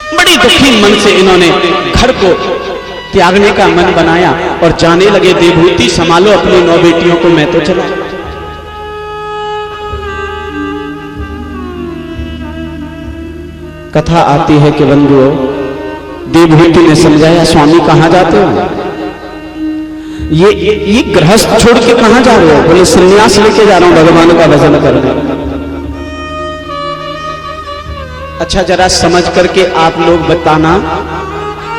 बड़ी दुखी मन से इन्होंने घर को त्यागने का मन बनाया और जाने लगे, देवहूति संभालो अपनी 9 बेटियों को, मैं तो चला। कथा आती है कि बंधुओं, देवहूति ने समझाया, स्वामी कहां जाते हो? ये गृहस्थ छोड़ के कहां जा रहे हो? बोले संन्यास लेके जा रहा हूं भगवान का भजन करने। अच्छा जरा समझ करके आप लोग बताना,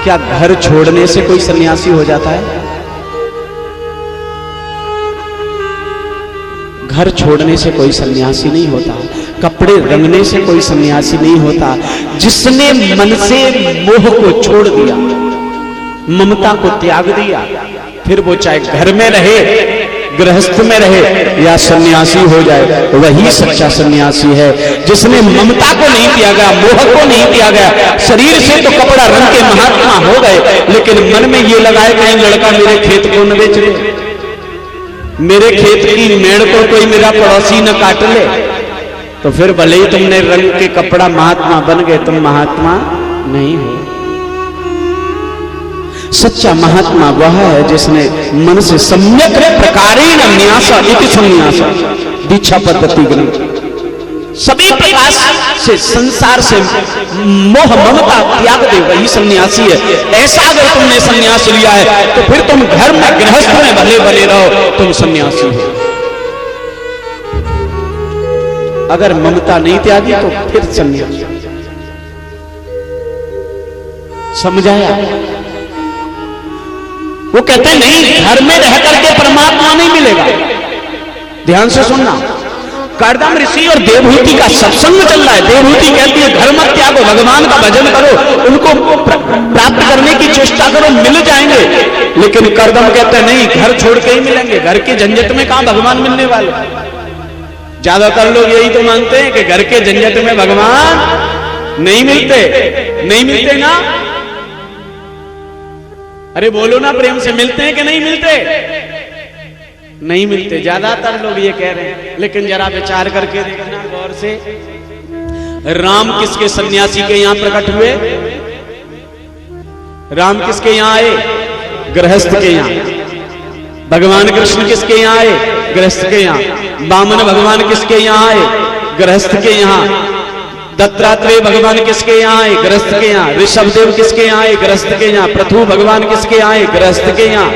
क्या घर छोड़ने से कोई सन्यासी हो जाता है? घर छोड़ने से कोई सन्यासी नहीं होता, कपड़े रंगने से कोई सन्यासी नहीं होता। जिसने मन से मोह को छोड़ दिया, ममता को त्याग दिया, फिर वो चाहे घर में रहे, गृहस्थ में रहे या सन्यासी हो जाए, वही सच्चा सन्यासी है। जिसने ममता को नहीं त्यागा, मोह को नहीं त्यागा, शरीर से तो कपड़ा रंग के महात्मा हो गए, लेकिन मन में ये लगाए कहीं लड़का मेरे खेत को न बेच ले, मेरे खेत की मेड़ को कोई मेरा पड़ोसी न काट ले, तो फिर भले ही तुमने रंग के कपड़ा महात्मा बन गए, तुम महात्मा नहीं हो। सच्चा महात्मा वह है जिसने मन से सम्यक प्रकारेण न्यास इति संन्यास दीक्षा पद्धति ग्रंथ, सभी प्रकार से संसार से मोह ममता त्याग दे, वही सन्यासी है। ऐसा अगर तुमने सन्यास लिया है तो फिर तुम घर में गृहस्थ में भले भले रहो, तुम सन्यासी हो। अगर ममता नहीं त्यागी तो फिर सन्यासी। समझाया? वो कहते हैं नहीं, घर में रह करके परमात्मा नहीं मिलेगा। ध्यान से सुनना, कर्दम ऋषि और देवहूति का सत्संग चल रहा है। देवहूति कहती है घर मत त्यागो, भगवान का भजन करो, उनको प्राप्त करने की चेष्टा करो, मिल जाएंगे। लेकिन कर्दम कहते हैं नहीं, घर छोड़ के ही मिलेंगे, घर के झंझट में कहां भगवान मिलने वाले। ज्यादातर लोग यही तो मानते हैं कि घर के झंझट में भगवान नहीं मिलते ना। अरे बोलो ना प्रेम से, मिलते हैं कि नहीं मिलते? नहीं मिलते, ज्यादातर लोग ये कह रहे हैं। लेकिन जरा विचार करके देखना गौर से, राम किसके सन्यासी के यहां प्रकट हुए? राम किसके यहां आए? गृहस्थ के यहां। भगवान कृष्ण किसके यहां आए? गृहस्थ के यहां। वामन भगवान किसके यहां आए? गृहस्थ के यहां। दत्तात्रेय भगवान किसके यहाँ आए? गृहस्थ के यहाँ। ऋषभदेव किसके यहाँ आए? गृहस्थ के यहाँ। पृथु भगवान किसके यहाँ आए? गृहस्थ के यहाँ।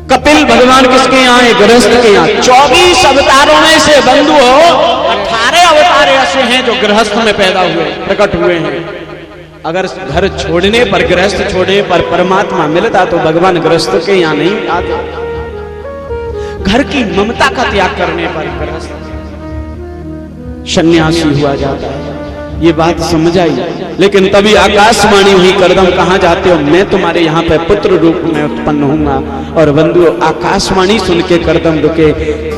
कपिल भगवान किसके यहाँ आए? गृहस्थ के यहाँ। 24 अवतारों में से बंधुओं 18 अवतार ऐसे हैं जो गृहस्थ में पैदा हुए, प्रकट हुए हैं। अगर घर छोड़ने पर, गृहस्थ छोड़ने पर परमात्मा मिलता तो भगवान गृहस्थ के यहाँ नहीं आते। घर की ममता का त्याग करने पर गृहस्थ सन्यासी हुआ जाता है। ये बात समझ आई। लेकिन तभी आकाशवाणी हुई, कर्दम कहां जाते हो? मैं तुम्हारे यहाँ पे पुत्र रूप में उत्पन्न होऊंगा। और बंधुओं, आकाशवाणी सुन के कर्दम रुके।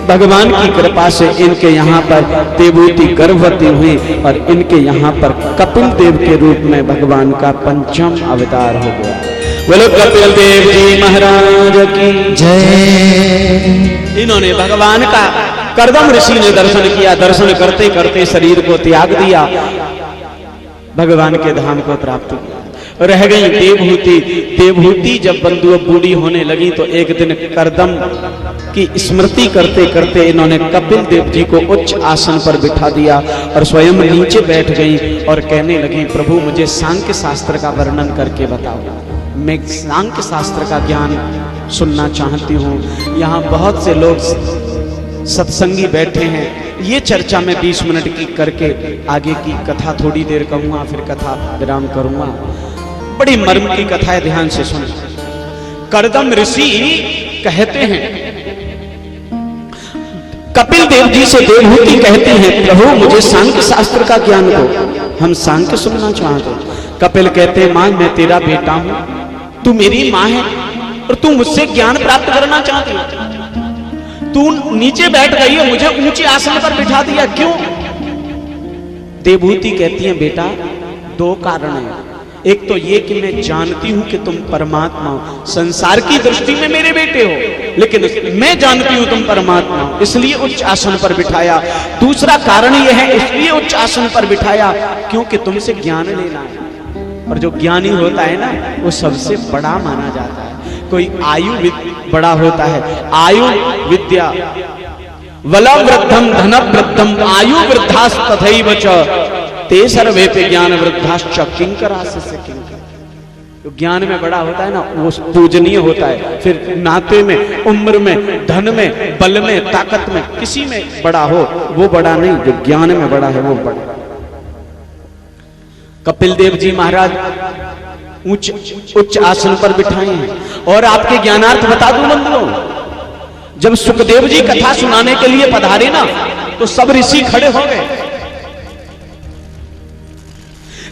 भगवान की कृपा से इनके यहाँ पर देवहूति गर्भवती हुई और इनके यहाँ पर कपिल देव के रूप में भगवान का 5वां अवतार हो गया। बोलो कपिल देव जी महाराज की जय। इन्होंने भगवान का, कर्दम ऋषि ने दर्शन किया। दर्शन करते करते शरीर को त्याग दिया, भगवान के धाम को प्राप्त किया। रह गई देवहूति। देवहूति जब बंधुओं बूढ़ी होने लगी तो एक दिन कर्दम की स्मृति करते करते इन्होंने कपिल देव जी को उच्च आसन पर बिठा दिया और स्वयं नीचे बैठ गई और कहने लगी, प्रभु मुझे सांख्य शास्त्र का वर्णन करके बताओ। मैं सांख्य शास्त्र का ज्ञान सुनना चाहती हूँ। यहाँ बहुत से लोग सत्संगी बैठे हैं। ये चर्चा में 20 मिनट की करके आगे की कथा थोड़ी देर कहूंगा, फिर कथा विराम करूंगा। बड़ी मर्म की कथा है, ध्यान से सुन। कर्दम ऋषि कहते हैं, कपिल देव जी से देवहूति कहते हैं, प्रभु मुझे सांख्य शास्त्र का ज्ञान दो, हम सांख्य सुनना चाहते। कपिल कहते हैं, मां मैं तेरा बेटा हूं, तू मेरी मां है और तू मुझसे ज्ञान प्राप्त करना चाहती है। तू नीचे बैठ गई है, मुझे ऊंचे आसन पर बिठा दिया, क्यों? देवहूति कहती है, बेटा 2 कारण हैं। एक तो ये कि मैं जानती हूं कि तुम परमात्मा हो, संसार की दृष्टि में मेरे बेटे हो, लेकिन मैं जानती हूं तुम परमात्मा हो, इसलिए उच्च आसन पर बिठाया। दूसरा कारण यह है इसलिए उच्च आसन पर बिठाया क्योंकि तुमसे ज्ञान लेना है, और जो ज्ञानी होता है ना वो सबसे बड़ा माना जाता है। कोई आयु बड़ा होता है, आयु विद्या वला वृद्धम धन वृद्धम आयु वृद्धास तथैव च ते सर्वे पे ज्ञान वृद्धाश्च किंकरास्य से किंकर। जो ज्ञान में बड़ा होता है ना वो पूजनीय होता है, फिर नाते में, उम्र में, धन में, बल में, ताकत में, किसी में बड़ा हो वो बड़ा नहीं, जो ज्ञान में बड़ा है वो बड़ा। कपिल देव जी महाराज उच्च आसन पर बिठाए हैं। और आपके ज्ञानार्थ बता दूं बंधुओं, जब सुखदेव जी कथा सुनाने के लिए पधारे ना तो सब ऋषि खड़े हो गए।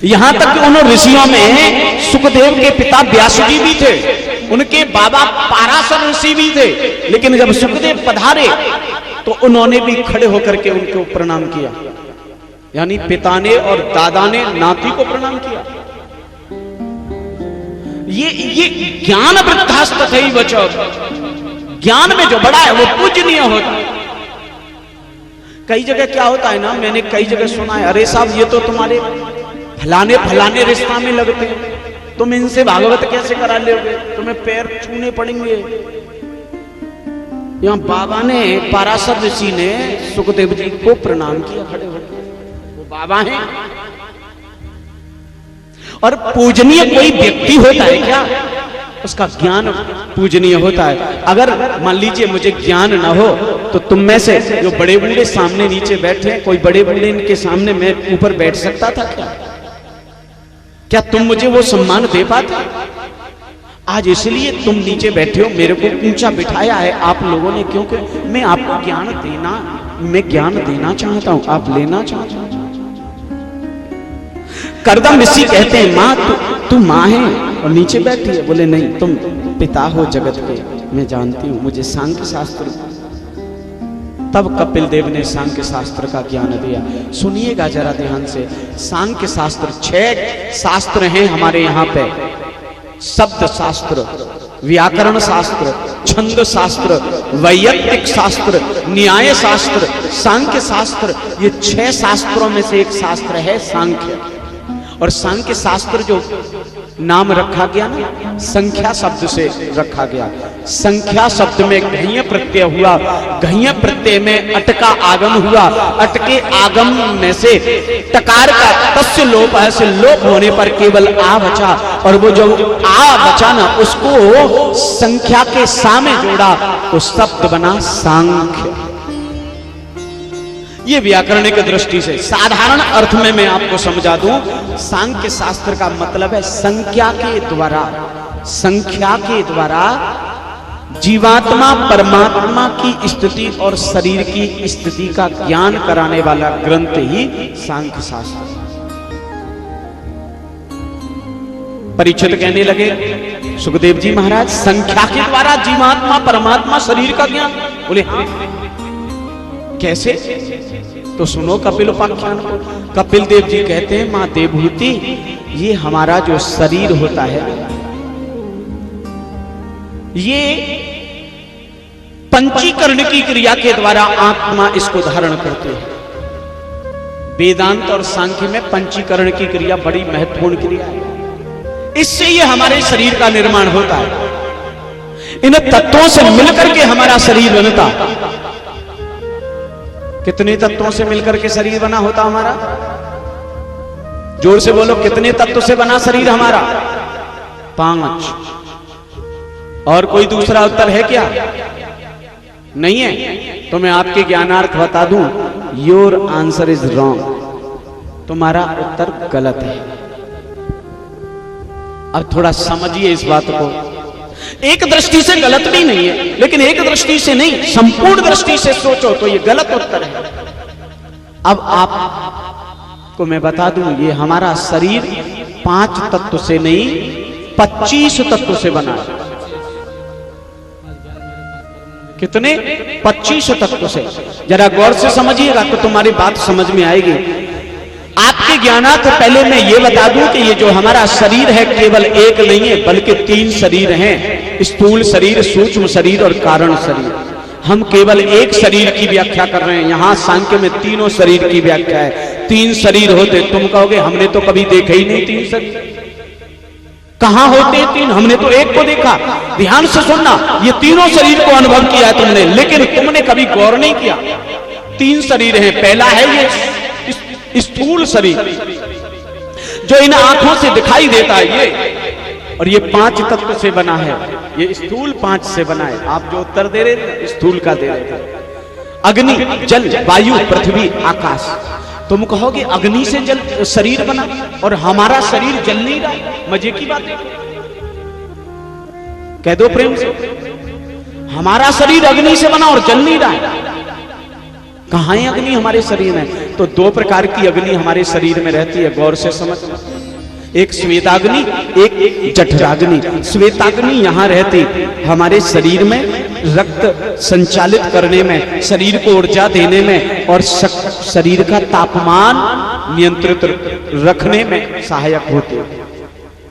यहां तक कि उन ऋषियों में सुखदेव के पिता व्यास जी भी थे, उनके बाबा पाराशर ऋषि भी थे, लेकिन जब सुखदेव पधारे तो उन्होंने भी खड़े होकर के उनको प्रणाम किया। यानी पिता ने और दादा ने नाती को प्रणाम किया। ये ज्ञान वृद्धास तथैव च, ज्ञान में जो बड़ा है वो पूजनीय होता है। कई जगह क्या होता है ना, मैंने कई जगह सुना है, अरे साहब ये तो तुम्हारे फलाने फलाने रिश्ता में लगते हैं, तुम इनसे भागवत कैसे करा लोगे, तुम्हें पैर छूने पड़ेंगे। यहां बाबा ने, पाराशर ऋषि ने सुखदेव जी को प्रणाम किया खड़े होकर, वो बाबा हैं। और पूजनीय कोई व्यक्ति होता है क्या, उसका ज्ञान पूजनीय होता है। अगर मान लीजिए मुझे ज्ञान ना हो तो तुम में से जो बड़े बूढ़े सामने नीचे बैठे हैं, कोई बड़े बूढ़े इनके सामने मैं ऊपर बैठ सकता था क्या? क्या तुम मुझे वो सम्मान दे पाते? आज इसलिए तुम नीचे बैठे हो, मेरे को ऊंचा बिठाया है आप लोगों ने, क्योंकि मैं आपको मैं ज्ञान देना चाहता हूं, आप लेना चाहते हो। करदम ऋषि कहते हैं मां तू मां है और नीचे बैठी है। बोले नहीं, तुम पिता हो जगत के, मैं जानती हूं, मुझे सांख्य शास्त्र। तब कपिल देव ने सांख्य शास्त्र का ज्ञान दिया। सुनिएगा जरा ध्यान से, सांख्य शास्त्र 6 शास्त्र हैं हमारे यहाँ पे, शब्द शास्त्र, व्याकरण शास्त्र, छंद शास्त्र, वैयक्तिक शास्त्र, न्याय शास्त्र, सांख्य शास्त्र। ये 6 शास्त्रों में से एक शास्त्र है सांख्य। और सांख्य शास्त्र जो नाम रखा गया ना, संख्या शब्द से रखा गया। संख्या शब्द में घञ्य प्रत्यय हुआ, घञ्य प्रत्यय में अटका आगम हुआ, अटके आगम में से टकार का तस्य लोप है, से लोप होने पर केवल आ बचा, और वो जो आ बचा ना उसको संख्या के सामने जोड़ा तो शब्द बना सांख्य। ये व्याकरणिक दृष्टि से, साधारण अर्थ में मैं आपको समझा दूं, सांख्य शास्त्र का मतलब है संख्या के द्वारा जीवात्मा परमात्मा की स्थिति और शरीर की स्थिति का ज्ञान कराने वाला ग्रंथ ही सांख्य शास्त्र। परीक्षित कहने लगे सुखदेव जी महाराज, संख्या के द्वारा जीवात्मा परमात्मा शरीर का ज्ञान? बोले हाँ। कैसे? तो सुनो कपिल उपाख्यान को। कपिल देव जी कहते हैं मां देवहूति, ये हमारा जो शरीर होता है ये पंचीकरण की क्रिया के द्वारा आत्मा इसको धारण करते हैं। वेदांत और सांख्य में पंचीकरण की क्रिया बड़ी महत्वपूर्ण क्रिया है, इससे ये हमारे शरीर का निर्माण होता है। इन तत्वों से मिलकर के हमारा शरीर बनता। कितने तत्वों से मिलकर के शरीर बना होता हमारा? जोर से बोलो, कितने तत्व से बना शरीर हमारा? 5। और कोई दूसरा उत्तर है क्या? नहीं है? तो मैं आपके ज्ञानार्थ बता दूं, योर आंसर इज रॉन्ग, तुम्हारा उत्तर गलत है। अब थोड़ा समझिए इस बात को। एक दृष्टि से गलत भी नहीं है, लेकिन एक दृष्टि से नहीं, संपूर्ण दृष्टि से सोचो तो ये गलत उत्तर है। अब आपको मैं बता दूं, ये हमारा शरीर 5 तत्व से नहीं 25 तत्व से बना है। कितने? 25 तत्व से। जरा गौर से समझिएगा तो तुम्हारी बात समझ में आएगी। आपके ज्ञानार्थ पहले मैं ये बता दूं कि ये जो हमारा शरीर है केवल एक नहीं है बल्कि 3 शरीर हैं, स्थूल शरीर, सूक्ष्म शरीर और कारण शरीर। हम केवल एक शरीर की व्याख्या कर रहे हैं, यहां सांख्य में तीनों शरीर की व्याख्या है। 3 शरीर होते, तुम कहोगे हमने तो कभी देखे ही नहीं 3 शरीर, कहां होते 3? हमने तो एक को देखा। ध्यान से सुनना, ये तीनों शरीर को अनुभव किया तुमने, लेकिन तुमने कभी गौर नहीं किया। 3 शरीर हैं। पहला है ये स्थूल शरीर जो इन आंखों से दिखाई देता है, ये, और ये 5 तत्व से बना है। ये स्थूल 5 से बना है। आप जो उत्तर दे रहे थे स्थूल का दे रहे थे। अग्नि, जल, वायु, पृथ्वी, आकाश। तुम कहोगे अग्नि से जल शरीर बना और हमारा शरीर जल नहीं रहा। मजे की बात है, कह दो प्रेम से, हमारा शरीर अग्नि से बना और जल नहीं रहा है। कहां है अग्नि हमारे शरीर में? तो 2 प्रकार की अग्नि हमारे शरीर में रहती है, गौर से समझना। एक श्वेताग्नि, एक जठराग्नि। श्वेताग्नि यहां रहती हमारे शरीर में रक्त संचालित करने में, शरीर को ऊर्जा देने में और शरीर का तापमान नियंत्रित रखने में सहायक होते हैं।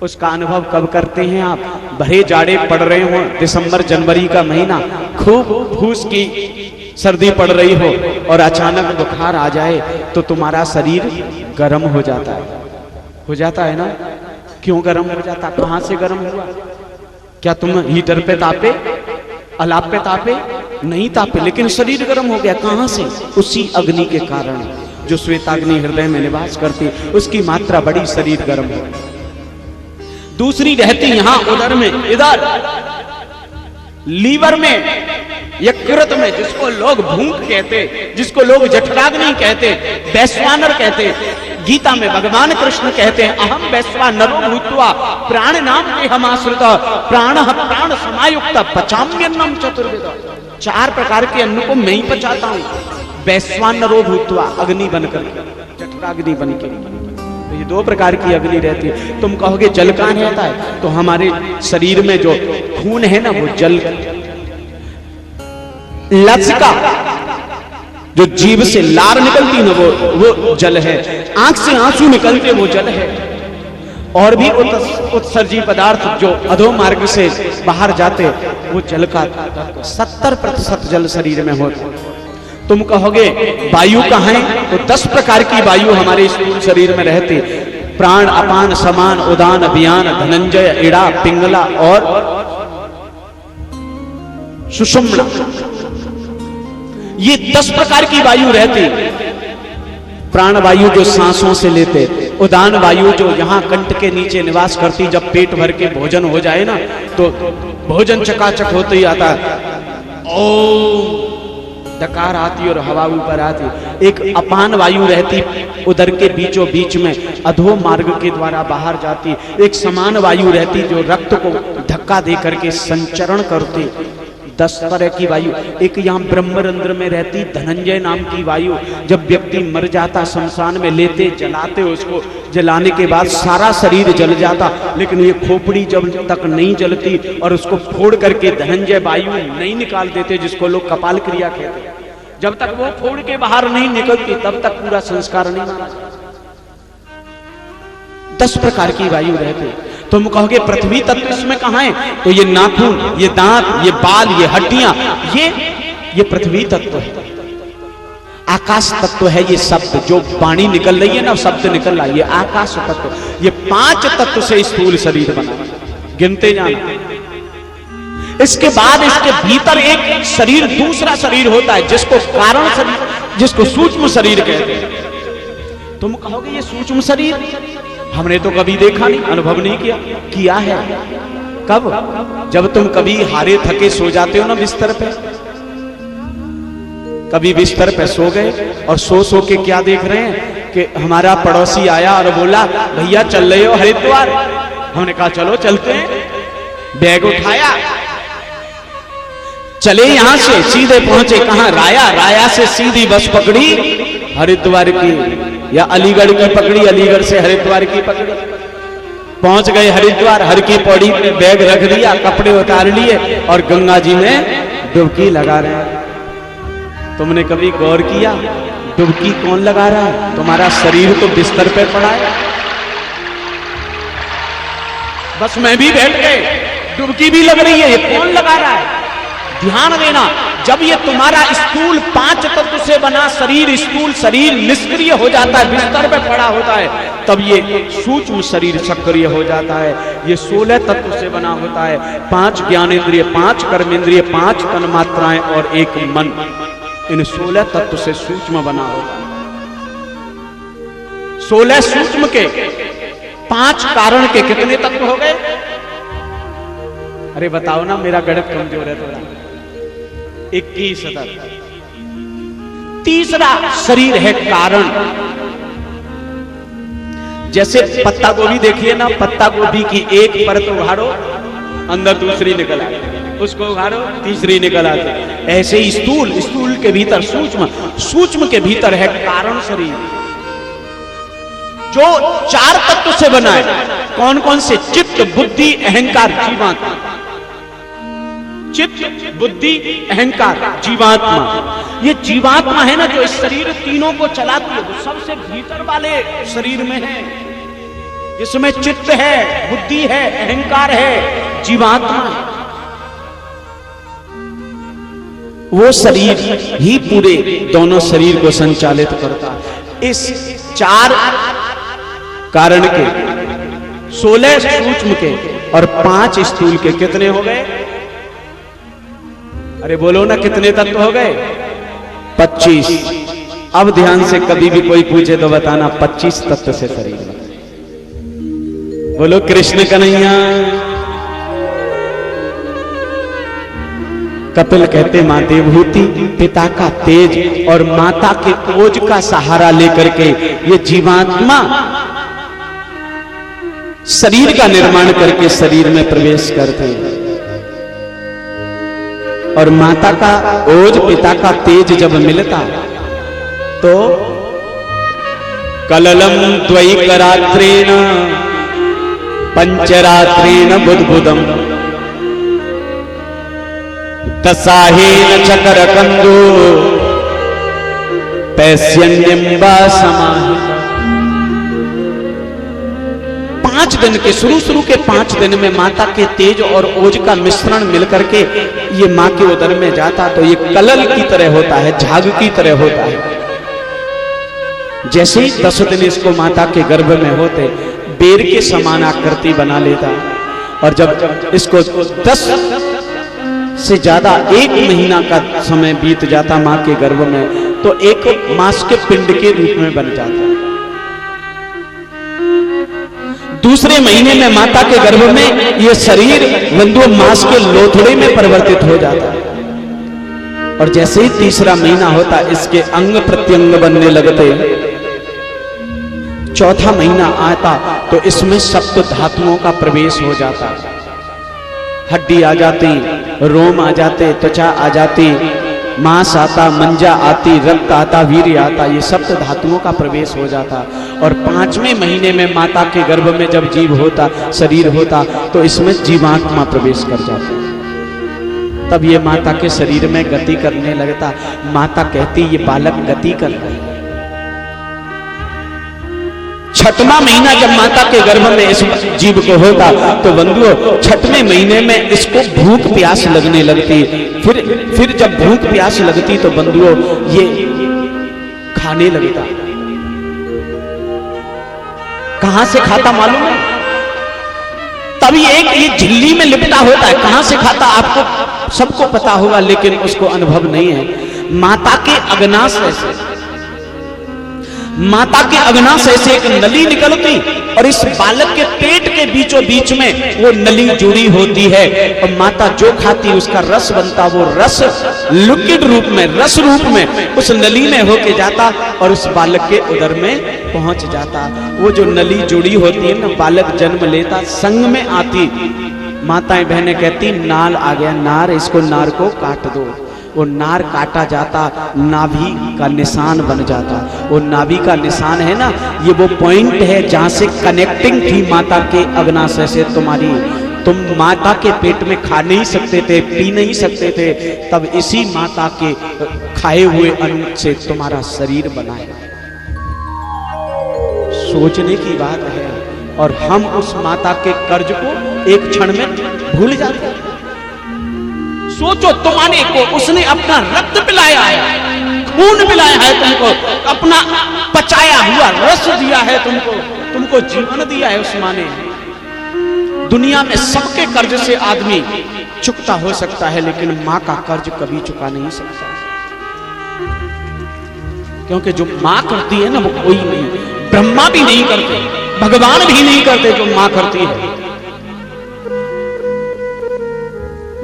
उसका अनुभव कब करते हैं आप? भरे जाड़े पड़ रहे हो, दिसंबर जनवरी का महीना, खूब फूस की सर्दी पड़ रही हो और अचानक बुखार आ जाए तो तुम्हारा शरीर गर्म हो जाता है ना? क्यों गर्म हो जाता? कहां से गर्म हुआ? क्या तुम हीटर पे तापे, अलाप पे तापे? नहीं तापे, लेकिन शरीर गर्म हो गया। कहां से? उसी अग्नि के कारण जो श्वेताग्नि हृदय में निवास करती, उसकी मात्रा बड़ी, शरीर गर्म हो। दूसरी रहती यहां उदर में, इधर लीवर में, यकृत में, जिसको लोग भूख कहते, जिसको लोग जठराग्नि कहते, वैश्वानर कहते। गीता में भगवान कृष्ण कहते हैं, अहम वैश्वानरो भूत्वा प्राण नाम देहमाश्रित प्राण प्राण समायुक्त पचाम्यन्नम चतुर्विध। 4 प्रकार के अन्न को मैं ही पचाता हूं, वैश्वानरो भूत्वा, अग्नि बनकर, जठराग्नि बनकर। तो ये 2 प्रकार की अग्नि रहती है। तुम कहोगे जल कहां रहता है? तो हमारे शरीर में जो खून है ना, वो जल, लसिका, जो जीभ से लार निकलती है वो जल है। आंख से आंसू निकलते वो जल है। और भी उत्सर्जी पदार्थ जो अधो मार्ग से बाहर जाते, वो जल का 70% जल शरीर में होता। तुम कहोगे वायु कहां है? तो 10 प्रकार की वायु हमारे स्थूल शरीर में रहती। प्राण, अपान, समान, उदान, अभियान, धनंजय, इड़ा, पिंगला और सुषुम्ना। ये 10 प्रकार की वायु रहती। प्राण वायु जो सांसों से लेते, उदान वायु जो यहां कंठ के नीचे निवास करती, जब पेट भर के भोजन हो जाए ना तो भोजन चकाचक होते ही आता ओम डकार आती और हवा ऊपर आती। एक अपान वायु रहती उदर के बीचों बीच में, अधो मार्ग के द्वारा बाहर जाती। एक समान वायु रहती जो रक्त को धक्का दे करके संचरण करती। 10 तरह की वायु। एक यहाँ ब्रह्मरंध्र में रहती धनंजय नाम की वायु। जब व्यक्ति मर जाता, शमशान में लेते, जलाते, उसको जलाने के बाद सारा शरीर जल जाता, लेकिन ये खोपड़ी जब तक नहीं जलती और उसको फोड़ करके धनंजय वायु नहीं निकाल देते, जिसको लोग कपाल क्रिया कहते, जब तक वो फोड़ के बाहर नहीं निकलती तब तक पूरा संस्कार नहीं माना जाता। 10 प्रकार की वायु रहती। तुम कहोगे पृथ्वी तत्व इसमें कहां है? तो ये नाखून, ये दांत, ये बाल, ये हड्डियां, ये पृथ्वी तत्व है। आकाश तत्व है ये शब्द, जो वाणी निकल रही है ना, शब्द निकल रहा है, ये आकाश तत्व। ये 5 तत्व से स्थूल शरीर बना, गिनते जाना। इसके बाद इसके भीतर एक शरीर, दूसरा शरीर होता है जिसको कारण शरीर, जिसको सूक्ष्म शरीर कहते हैं। तुम कहोगे ये सूक्ष्म शरीर हमने तो कभी देखा नहीं, अनुभव नहीं किया है। कब? जब तुम कभी हारे थके सो जाते हो ना बिस्तर पे, कभी बिस्तर पे सो गए और सो के क्या देख रहे हैं कि हमारा पड़ोसी आया और बोला भैया चल रहे हो हरिद्वार? हमने कहा चलो चलते हैं। बैग उठाया, चले, यहां से सीधे पहुंचे कहां? राया से सीधी बस पकड़ी हरिद्वार की, या अलीगढ़ की पकड़ी, अलीगढ़ से हरिद्वार की पकड़ी। पहुंच गए हरिद्वार, हर की पौड़ी पे बैग रख दिया, कपड़े उतार लिए और गंगा जी में डुबकी लगा रहे हैं। तुमने कभी गौर किया डुबकी कौन लगा रहा है? तुम्हारा शरीर तो बिस्तर पे पड़ा है, बस मैं भी बैठ गए, डुबकी भी लग रही है, ये कौन लगा रहा है? ध्यान देना, जब ये तुम्हारा स्थूल 5 तत्व से बना शरीर, स्थूल शरीर निष्क्रिय हो जाता है, बिस्तर पे पड़ा होता है, तब ये सूक्ष्म शरीर सक्रिय हो जाता है। ये 16 तत्व से बना होता है, 5 ज्ञानेंद्रिय, 5 कर्मेंद्रिय, 5 तन्मात्राएं और 1 मन। इन 16 तत्व से सूक्ष्म बना होता है। 16 सूक्ष्म के, 5 कारण के कितने तत्व हो गए? अरे बताओ ना, मेरा गणित कमजोर है थोड़ा। 21 तत्व। तीसरा शरीर है कारण। जैसे पत्ता गोभी देखिए ना, पत्ता गोभी की एक परत उघाड़ो, अंदर दूसरी निकल आती, उसको उघाड़ो, तीसरी निकल आती। ऐसे ही स्थूल, स्थूल के भीतर सूक्ष्म, सूक्ष्म के भीतर है कारण शरीर, जो 4 तत्व से बना है। कौन कौन से? चित्त, बुद्धि, अहंकार, जीवात्मा। चित्त, बुद्धि, अहंकार, जीवात्मा। ये जीवात्मा है ना, जो इस शरीर तीनों को चलाती है, वो सबसे भीतर वाले शरीर में है, जिसमें चित्त है, बुद्धि है, अहंकार है, जीवात्मा है। वो शरीर ही पूरे दोनों शरीर को संचालित करता है। इस 4 कारण के, 16 सूक्ष्म के और 5 स्थूल के कितने हो गए? अरे बोलो ना, कितने तत्व हो गए? 25। अब ध्यान से, कभी भी कोई पूछे तो बताना 25 तत्व से शरीर बना। बोलो कृष्ण कन्हैया। कपिल कहते मां देवहूति पिता का तेज और माता के ओज का सहारा लेकर के ये जीवात्मा शरीर का निर्माण करके शरीर में प्रवेश करते हैं। और माता का ओज, पिता का तेज जब मिलता तो कललम द्वैकरात्रेण पंचरात्रेण बुद्बुदम तसाहेन चकरकंदो पैस्यन्यम्बा समाहिता। 5 दिन के, शुरू के 5 दिन में माता के तेज और ओज का मिश्रण मिलकर के ये मां के उदर में जाता तो ये कलल की तरह होता है, झाग की तरह होता है। जैसे ही 10 दिन इसको माता के गर्भ में होते, बेर के समान आकृति बना लेता। और जब इसको 10 से ज्यादा 1 महीना का समय बीत जाता मां के गर्भ में, तो एक मांस के पिंड के रूप में बन जाता। दूसरे महीने में माता के गर्भ में यह शरीर बंधु मांस के लोथड़े में परिवर्तित हो जाता है। और जैसे ही तीसरा महीना होता, इसके अंग प्रत्यंग बनने लगते। चौथा महीना आता तो इसमें सप्त धातुओं का प्रवेश हो जाता। हड्डी आ जाती, रोम आ जाते, त्वचा आ जाती, मांस आता, मंजा आती, रक्त आता, वीर्य आता, ये सप्त धातुओं का प्रवेश हो जाता। और 5वें महीने में माता के गर्भ में जब जीव होता, शरीर होता, तो इसमें जीवात्मा प्रवेश कर जाता। तब ये माता के शरीर में गति करने लगता। माता कहती ये बालक गति कर रहा है। 6वां महीना जब माता के गर्भ में इस जीव को होता तो बंधुओं 6वें महीने में इसको भूख प्यास लगने लगती। फिर जब भूख प्यास लगती तो बंधुओं ये खाने लगता। कहां से खाता मालूम है? तब ये झिल्ली में लिपटा होता है। कहां से खाता आपको सबको पता होगा, लेकिन उसको अनुभव नहीं है। माता के अग्नाशय से, माता के अग्नाशय से एक नली निकलती और इस बालक के पेट के बीचों बीच में वो नली जुड़ी होती है। और माता जो खाती उसका रस बनता, वो रस लिक्विड रूप में, रस रूप में उस नली में होके जाता और उस बालक के उदर में पहुंच जाता। वो जो नली जुड़ी होती है ना, बालक जन्म लेता, संग में आती। माताएं बहनें कहती नाल आ गया, नार, इसको नार को काट दो। वो नार काटा जाता, नाभि का निशान बन जाता। वो नाभि का निशान है ना, ये वो पॉइंट है जहां से कनेक्टिंग थी माता के अग्नाशय से तुम्हारी। तुम माता के पेट में खा नहीं सकते थे, पी नहीं सकते थे, तब इसी माता के खाए हुए अन्न से तुम्हारा शरीर बना है। सोचने की बात है। और हम उस माता के कर्ज को एक क्षण में भूल जाते हैं। सोचो, तुम्हारे को उसने अपना रक्त पिलाया है, खून पिलाया है तुमको, अपना पचाया हुआ रस दिया है तुमको जीवन दिया है उस माँ ने। दुनिया में सबके कर्ज से आदमी चुकता हो सकता है, लेकिन माँ का कर्ज कभी चुका नहीं सकता। क्योंकि जो माँ करती है ना, वो कोई नहीं, ब्रह्मा भी नहीं करते, भगवान भी नहीं करते जो माँ करती है।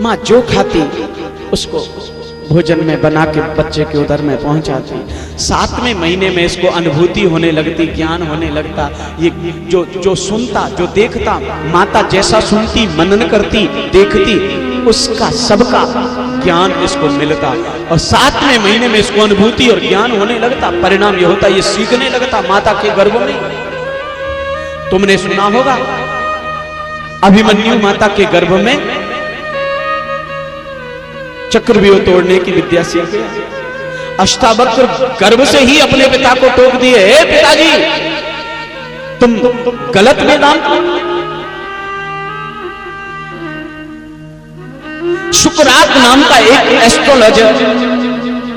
माँ जो खाती उसको भोजन में बना के बच्चे के उदर में पहुंचाती। 7वें महीने में इसको अनुभूति होने लगती, ज्ञान होने लगता। ये जो सुनता, जो देखता, माता जैसा सुनती, मनन करती, देखती, उसका सबका ज्ञान इसको मिलता। और 7वें महीने में इसको अनुभूति और ज्ञान होने लगता। परिणाम यह होता, ये सीखने लगता माता के गर्भ में। तुमने सुना होगा, अभिमन्यु माता के गर्भ में चक्रव्यूह तोड़ने की विद्या सीख गया। अष्टावक्र गर्भ से ही अपने पिता को टोक दिए, हे पिताजी तुम गलत वेदांत। शुक्रात नाम का एक एस्ट्रोलॉजर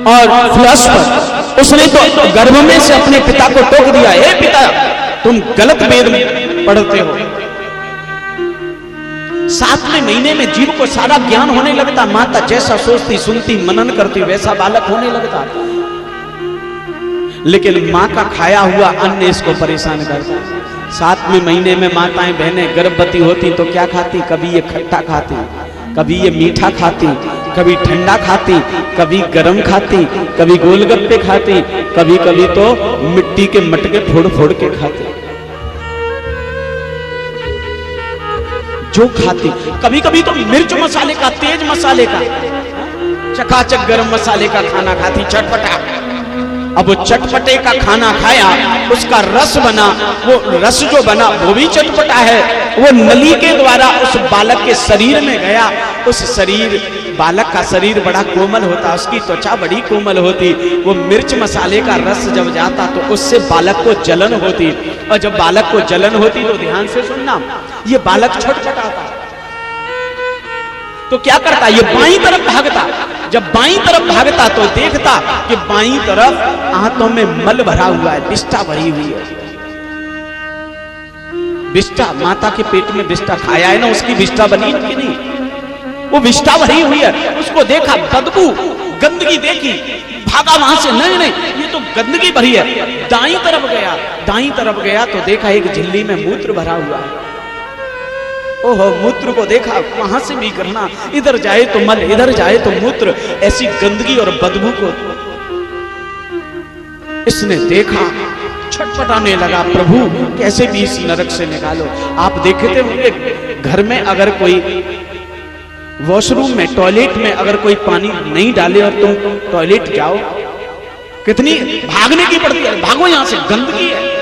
और फिलोसफर, उसने तो गर्भ में से अपने पिता को टोक दिया, हे पिता तुम गलत वेद पढ़ते हो। 7वें महीने में जीव को सारा ज्ञान होने लगता। माता जैसा सोचती, सुनती, मनन करती, वैसा बालक होने लगता। लेकिन माँ का खाया हुआ अन्न इसको परेशान करता। 7वें महीने में माताएं बहनें गर्भवती होती तो क्या खाती? कभी ये खट्टा खाती, कभी ये मीठा खाती, कभी ठंडा खाती, कभी गरम खाती, कभी गोलगप्पे खाती, कभी कभी तो मिट्टी के मटके फोड़ फोड़ के खाती। जो खाती, कभी कभी तो मिर्च मसाले का, तेज मसाले का, चकाचक गरम मसाले का खाना खाती, चटपटा। अब वो चटपटे का खाना खाया, उसका रस बना, वो रस जो बना वो भी चटपटा है। वो नली के द्वारा उस बालक के शरीर में गया। उस शरीर, बालक का शरीर बड़ा कोमल होता, उसकी त्वचा बड़ी कोमल होती। वो मिर्च मसाले का रस जब जाता तो उससे बालक को जलन होती। और जब बालक को जलन होती तो ध्यान से सुनना, ये बालक छटपटाता। तो क्या करता? ये बाईं तरफ भागता। जब बाईं तरफ भागता तो देखता कि बाईं तरफ आंतों में मल भरा हुआ है, विष्ठा भरी हुई है। विष्ठा, माता के पेट में विष्ठा खाया है ना, उसकी विष्ठा बनी कि नहीं? वो विष्ठा भरी हुई है। उसको देखा, बदबू, गंदगी देखी, भागा वहां से, नहीं नहीं ये तो गंदगी भरी है। दाईं तरफ गया, दाईं तरफ गया तो देखा एक झिल्ली में मूत्र भरा हुआ है। ओहो, मूत्र को देखा, वहां से भी करना, इधर जाए तो मल, इधर जाए तो मूत्र, ऐसी गंदगी और बदबू को इसने देखा, छटपटाने लगा, प्रभु कैसे भी इस नरक से निकालो। आप देखते होंगे घर में अगर कोई वॉशरूम में, टॉयलेट में अगर कोई पानी नहीं डाले और तुम टॉयलेट जाओ, कितनी भागने की पड़ती है, भागो यहां से, गंदगी है।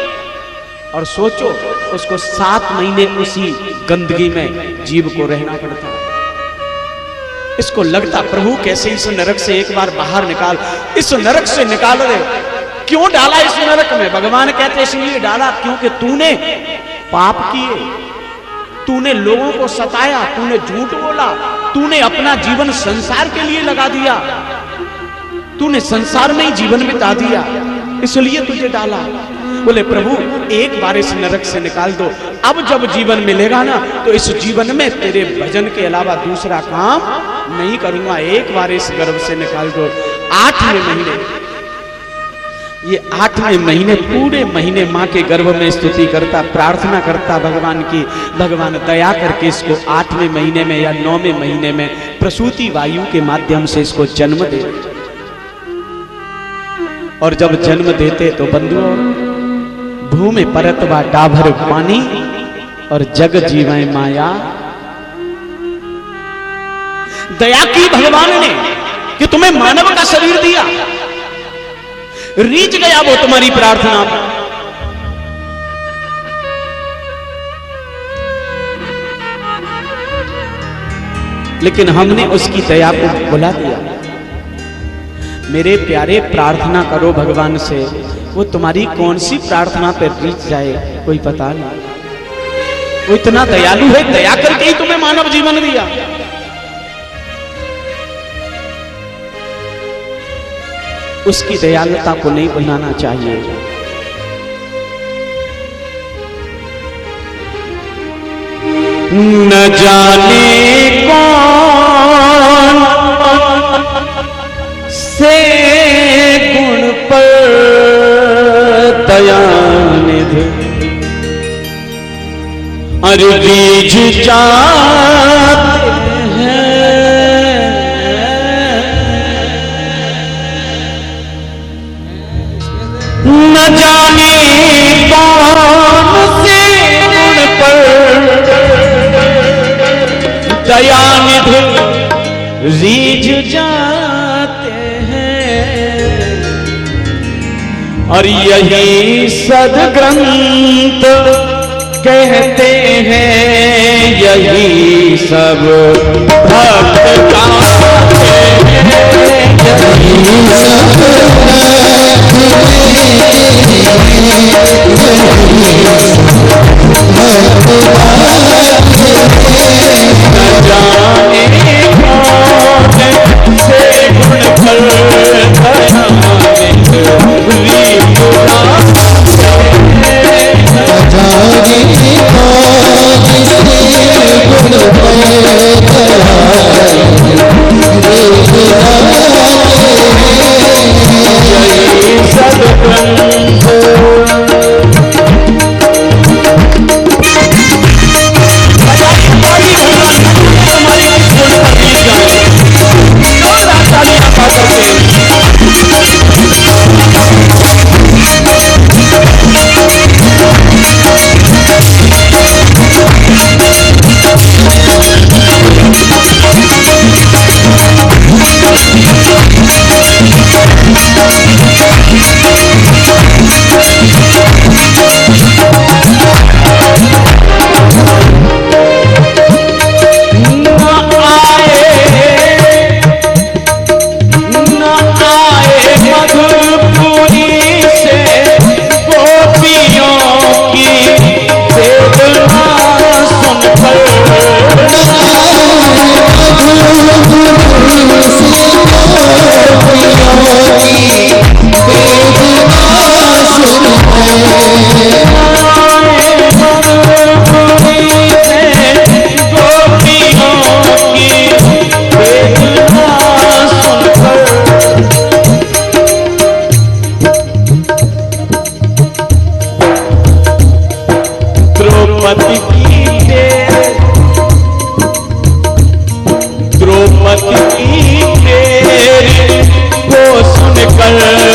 और सोचो उसको 7 महीने उसी गंदगी में जीव को रहना पड़ता। इसको लगता, प्रभु कैसे इस नरक से एक बार बाहर निकाल, इस नरक से निकाल दे। क्यों डाला इस नरक में? भगवान कहते इसलिए डाला क्योंकि तूने पाप किए, तूने लोगों को सताया, तूने झूठ बोला, तूने अपना जीवन संसार के लिए लगा दिया, तूने संसार में ही जीवन बिता दिया, इसलिए तुझे डाला। बोले प्रभु एक बार इस नरक से निकाल दो, अब जब जीवन मिलेगा ना तो इस जीवन में तेरे भजन के अलावा दूसरा काम नहीं करूंगा, एक बार इस गर्भ से निकाल दो। 8वें महीने, ये 8वें महीने, पूरे महीने माँ के गर्भ में स्तुति करता, प्रार्थना करता भगवान की, भगवान दया करके इसको 8वें महीने में या 9वें महीने में प्रसूति वायु के माध्यम से इसको जन्म दे। और जब जन्म देते तो बंधुओं, भूमि परतवा डाभर पानी और जग जीवै माया। दया की भगवान ने कि तुम्हें मानव का शरीर दिया, रीझ गया वो तुम्हारी प्रार्थना पर। लेकिन हमने उसकी दया को भुला दिया। मेरे प्यारे प्रार्थना करो भगवान से, वो तुम्हारी कौन सी प्रार्थना पे रीच जाए कोई पता नहीं। वो इतना दयालु है, दया करके ही तुम्हें मानव जीवन दिया। उसकी दयालुता को नहीं भुलाना चाहिए। न जाने कौन से गुण पर दयानिधि अरे बीज जाते हैं। न जाने कौन से गुण पर दयानिधि रीझ जाते हैं, और यही सदग्रंथ कहते हैं, यही सब भक्त गाते हैं, यही द्रौपदी की तेरी को सुनकर